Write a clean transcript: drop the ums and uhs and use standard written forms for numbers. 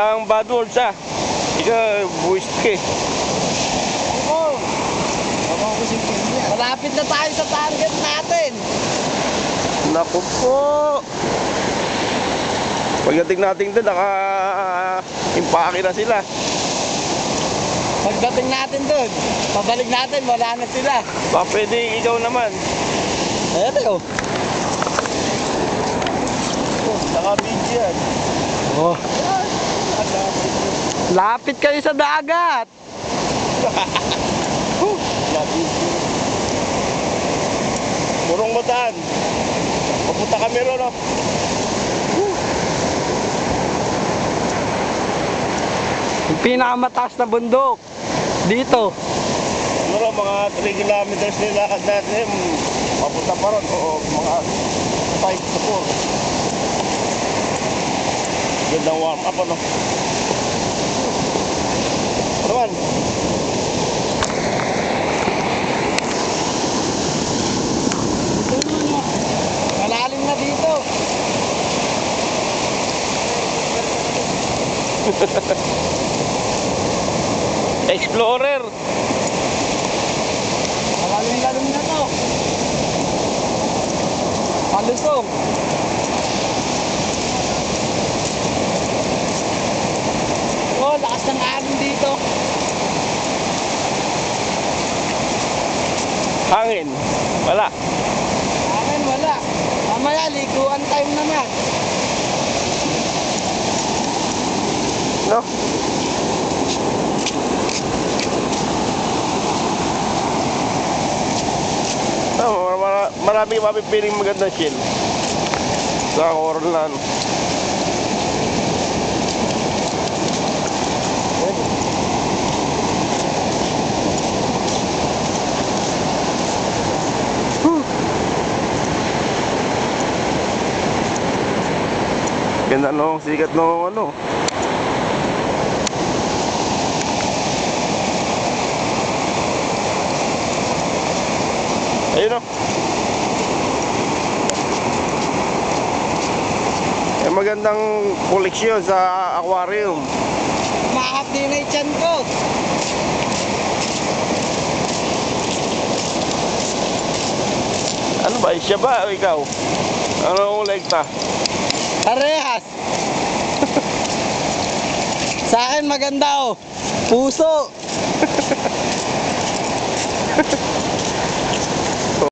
Walang bad words ah. Ikaw, buwis ka eh. Malapit na tayo sa target natin. Naku po. Pagdating natin doon, naka-impake na sila. Pagdating natin doon, pabalik natin, wala na sila. Baka pwede ikaw naman. Eto. Naka-video yan. Oh. Lapit kayo sa dagat. Naka-video. Murong Bataan. Papunta kami ron, no? Yung pinakamataas na bundok. Dito. Siguro mga 3 kilometers nilakad natin. Papunta pa ron. Oo, mga 5 to 4. Gandang warm up, ano? Ano man? Malalim na dito. Explorer. Malalim na to. Palusong. Oh, lakas ng alon dito. Hangin. Wala. Akin wala. Mamaya liguan time naman. No? Marami mapipiling magandang shell sa Coralan. Ganda nung sikat nung ano. Ayun o. May magandang koleksyon sa aquarium. Mahap din na tiyan ko. Ano ba? Siya ba o ikaw? Ano ang kolekta? Parehas. Sa akin maganda oh. Puso.